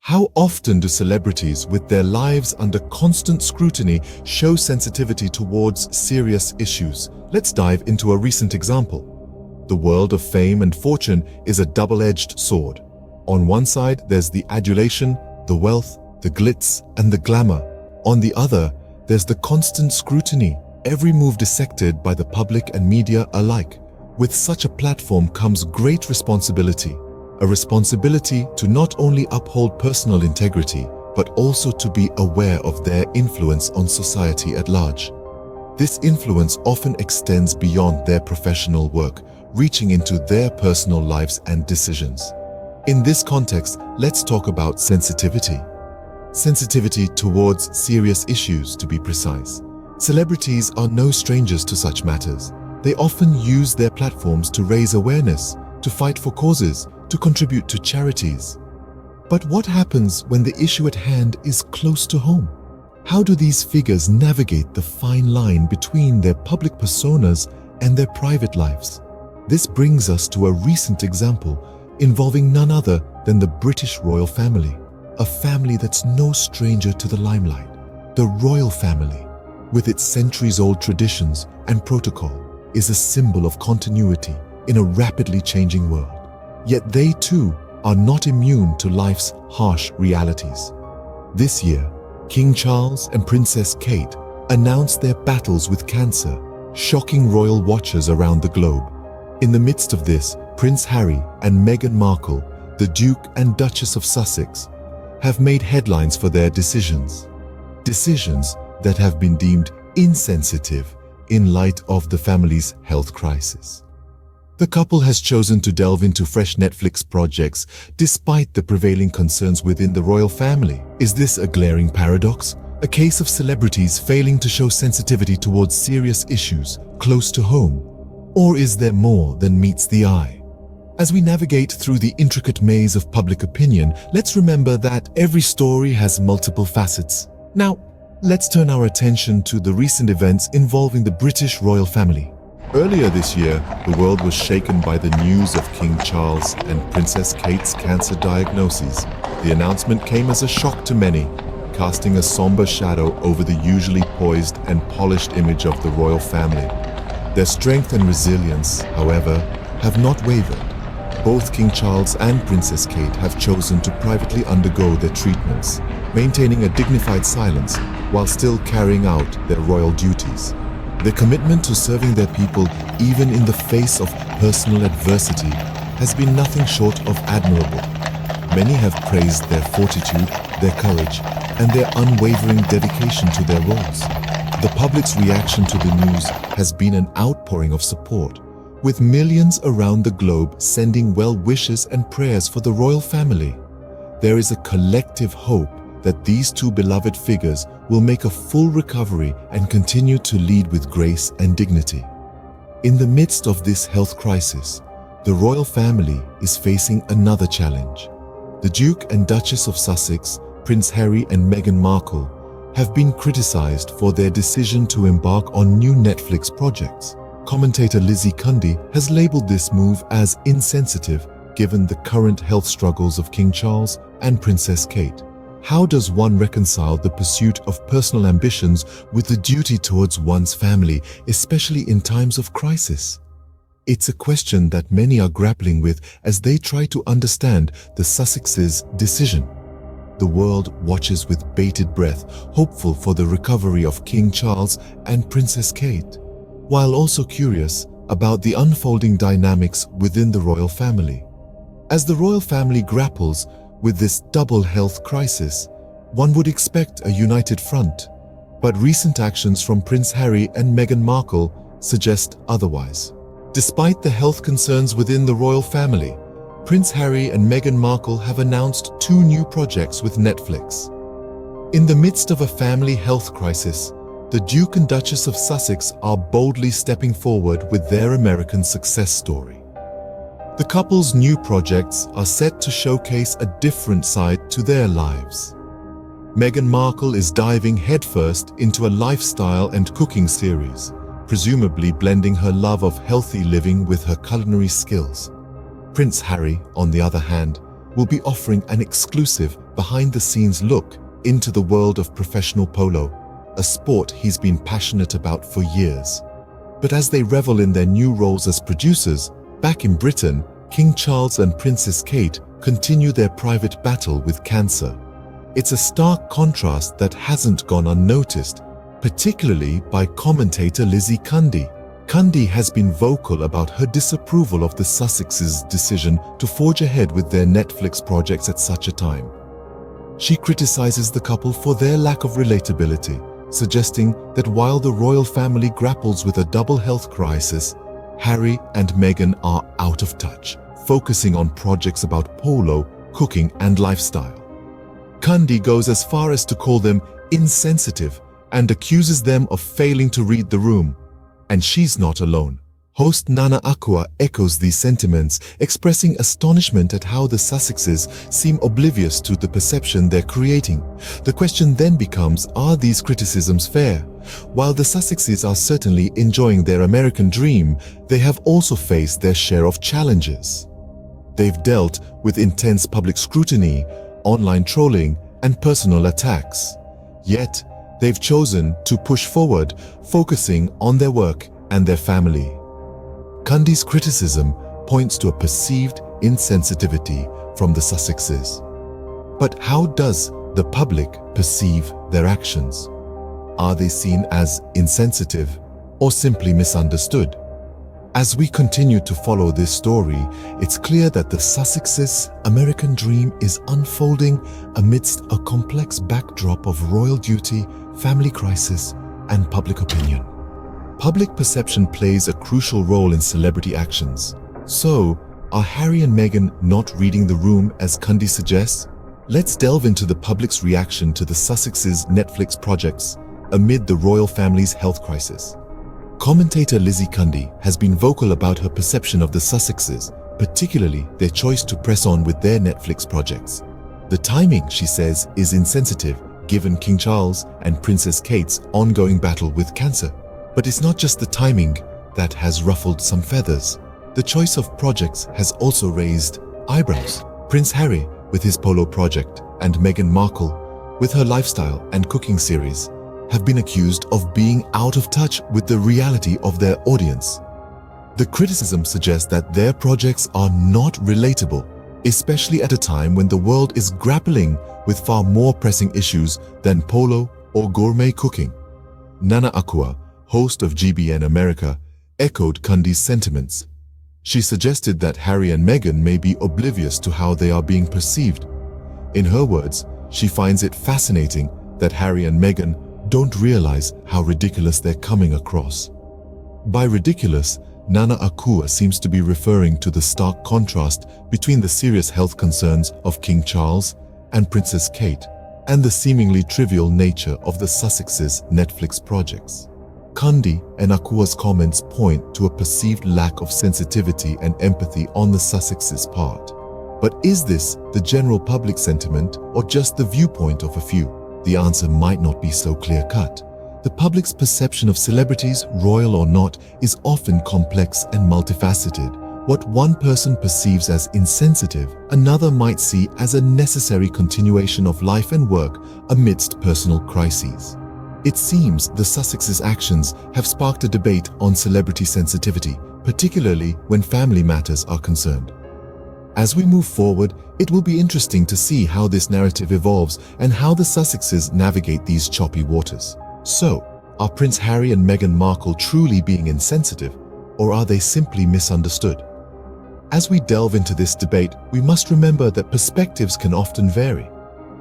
How often do celebrities, with their lives under constant scrutiny, show sensitivity towards serious issues? Let's dive into a recent example. The world of fame and fortune is a double-edged sword. On one side, there's the adulation, the wealth, the glitz, and the glamour. On the other, there's the constant scrutiny, every move dissected by the public and media alike. With such a platform comes great responsibility. A responsibility to not only uphold personal integrity, but also to be aware of their influence on society at large. This influence often extends beyond their professional work, reaching into their personal lives and decisions. In this context, let's talk about sensitivity. Sensitivity towards serious issues, to be precise. Celebrities are no strangers to such matters. They often use their platforms to raise awareness, to fight for causes, to contribute to charities. But what happens when the issue at hand is close to home? How do these figures navigate the fine line between their public personas and their private lives? This brings us to a recent example involving none other than the British royal family, a family that's no stranger to the limelight. The royal family, with its centuries-old traditions and protocol, is a symbol of continuity in a rapidly changing world. Yet they too are not immune to life's harsh realities. This year, King Charles and Princess Kate announced their battles with cancer, shocking royal watchers around the globe. In the midst of this, Prince Harry and Meghan Markle, the Duke and Duchess of Sussex, have made headlines for their decisions. Decisions that have been deemed insensitive in light of the family's health crisis. The couple has chosen to delve into fresh Netflix projects despite the prevailing concerns within the royal family. Is this a glaring paradox? A case of celebrities failing to show sensitivity towards serious issues close to home? Or is there more than meets the eye? As we navigate through the intricate maze of public opinion, let's remember that every story has multiple facets. Now, let's turn our attention to the recent events involving the British royal family. Earlier this year, the world was shaken by the news of King Charles and Princess Kate's cancer diagnoses. The announcement came as a shock to many, casting a somber shadow over the usually poised and polished image of the royal family. Their strength and resilience, however, have not wavered. Both King Charles and Princess Kate have chosen to privately undergo their treatments, maintaining a dignified silence while still carrying out their royal duties. Their commitment to serving their people, even in the face of personal adversity, has been nothing short of admirable. Many have praised their fortitude, their courage, and their unwavering dedication to their roles. The public's reaction to the news has been an outpouring of support, with millions around the globe sending well wishes and prayers for the royal family. There is a collective hope that these two beloved figures will make a full recovery and continue to lead with grace and dignity. In the midst of this health crisis, the royal family is facing another challenge. The Duke and Duchess of Sussex, Prince Harry and Meghan Markle, have been criticized for their decision to embark on new Netflix projects. Commentator Lizzie Cundy has labeled this move as insensitive given the current health struggles of King Charles and Princess Kate. How does one reconcile the pursuit of personal ambitions with the duty towards one's family, especially in times of crisis? It's a question that many are grappling with as they try to understand the Sussexes' decision. The world watches with bated breath, hopeful for the recovery of King Charles and Princess Kate, while also curious about the unfolding dynamics within the royal family. As the royal family grapples with this double health crisis, one would expect a united front, but recent actions from Prince Harry and Meghan Markle suggest otherwise. Despite the health concerns within the royal family, Prince Harry and Meghan Markle have announced 2 new projects with Netflix. In the midst of a family health crisis, the Duke and Duchess of Sussex are boldly stepping forward with their American success story. The couple's new projects are set to showcase a different side to their lives. Meghan Markle is diving headfirst into a lifestyle and cooking series, presumably blending her love of healthy living with her culinary skills. Prince Harry, on the other hand, will be offering an exclusive behind-the-scenes look into the world of professional polo, a sport he's been passionate about for years. But as they revel in their new roles as producers, back in Britain, King Charles and Princess Kate continue their private battle with cancer. It's a stark contrast that hasn't gone unnoticed, particularly by commentator Lizzie Cundy. Cundy has been vocal about her disapproval of the Sussexes' decision to forge ahead with their Netflix projects at such a time. She criticizes the couple for their lack of relatability, suggesting that while the royal family grapples with a double health crisis, Harry and Meghan are out of touch, focusing on projects about polo, cooking, and lifestyle. Cundy goes as far as to call them insensitive and accuses them of failing to read the room. And she's not alone. Host Nana Akua echoes these sentiments, expressing astonishment at how the Sussexes seem oblivious to the perception they're creating. The question then becomes, are these criticisms fair? While the Sussexes are certainly enjoying their American dream, they have also faced their share of challenges. They've dealt with intense public scrutiny, online trolling, and personal attacks. Yet, they've chosen to push forward, focusing on their work and their family. Cundy's criticism points to a perceived insensitivity from the Sussexes. But how does the public perceive their actions? Are they seen as insensitive or simply misunderstood? As we continue to follow this story, it's clear that the Sussexes' American dream is unfolding amidst a complex backdrop of royal duty, family crisis, and public opinion. Public perception plays a crucial role in celebrity actions. So, are Harry and Meghan not reading the room as Cundy suggests? Let's delve into the public's reaction to the Sussexes' Netflix projects amid the royal family's health crisis. Commentator Lizzie Cundy has been vocal about her perception of the Sussexes, particularly their choice to press on with their Netflix projects. The timing, she says, is insensitive given King Charles and Princess Kate's ongoing battle with cancer. But it's not just the timing that has ruffled some feathers. The choice of projects has also raised eyebrows. Prince Harry with his polo project and Meghan Markle with her lifestyle and cooking series have been accused of being out of touch with the reality of their audience. The criticism suggests that their projects are not relatable, especially at a time when the world is grappling with far more pressing issues than polo or gourmet cooking. Nana Akua, host of GBN America, echoed Cundy's sentiments. She suggested that Harry and Meghan may be oblivious to how they are being perceived. In her words, she finds it fascinating that Harry and Meghan don't realize how ridiculous they're coming across. By ridiculous, Nana Akua seems to be referring to the stark contrast between the serious health concerns of King Charles and Princess Kate and the seemingly trivial nature of the Sussexes' Netflix projects. Cundy and Akua's comments point to a perceived lack of sensitivity and empathy on the Sussexes' part. But is this the general public sentiment or just the viewpoint of a few? The answer might not be so clear-cut. The public's perception of celebrities, royal or not, is often complex and multifaceted. What one person perceives as insensitive, another might see as a necessary continuation of life and work amidst personal crises. It seems the Sussexes' actions have sparked a debate on celebrity sensitivity, particularly when family matters are concerned. As we move forward, it will be interesting to see how this narrative evolves and how the Sussexes navigate these choppy waters. So, are Prince Harry and Meghan Markle truly being insensitive, or are they simply misunderstood? As we delve into this debate, we must remember that perspectives can often vary.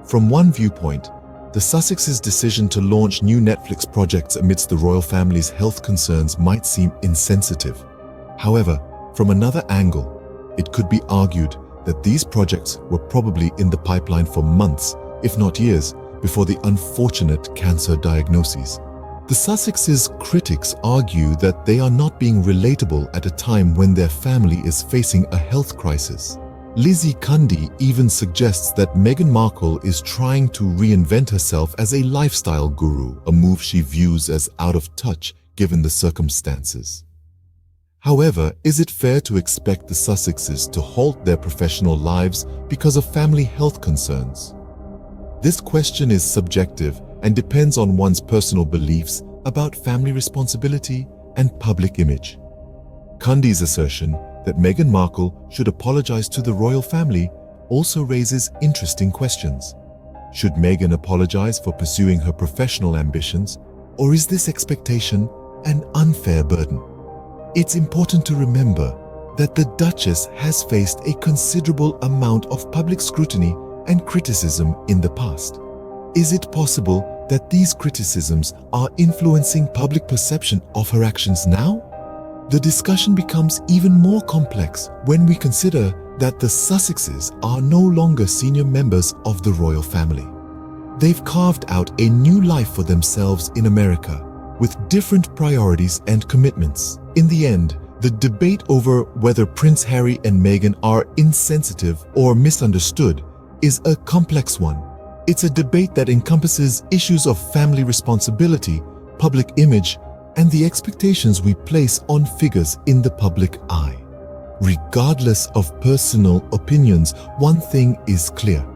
From one viewpoint, the Sussexes' decision to launch new Netflix projects amidst the royal family's health concerns might seem insensitive. However, from another angle, it could be argued that these projects were probably in the pipeline for months, if not years, before the unfortunate cancer diagnoses. The Sussexes' critics argue that they are not being relatable at a time when their family is facing a health crisis. Lizzie Cundy even suggests that Meghan Markle is trying to reinvent herself as a lifestyle guru, a move she views as out of touch given the circumstances. However, is it fair to expect the Sussexes to halt their professional lives because of family health concerns? This question is subjective and depends on one's personal beliefs about family responsibility and public image. Cundy's assertion that Meghan Markle should apologize to the royal family also raises interesting questions. Should Meghan apologize for pursuing her professional ambitions, or is this expectation an unfair burden? It's important to remember that the Duchess has faced a considerable amount of public scrutiny and criticism in the past. Is it possible that these criticisms are influencing public perception of her actions now? The discussion becomes even more complex when we consider that the Sussexes are no longer senior members of the royal family. They've carved out a new life for themselves in America, with different priorities and commitments. In the end, the debate over whether Prince Harry and Meghan are insensitive or misunderstood is a complex one. It's a debate that encompasses issues of family responsibility, public image, and the expectations we place on figures in the public eye. Regardless of personal opinions, one thing is clear.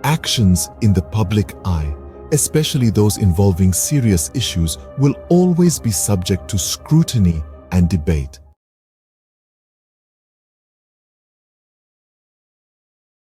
Actions in the public eye, especially those involving serious issues, will always be subject to scrutiny and debate.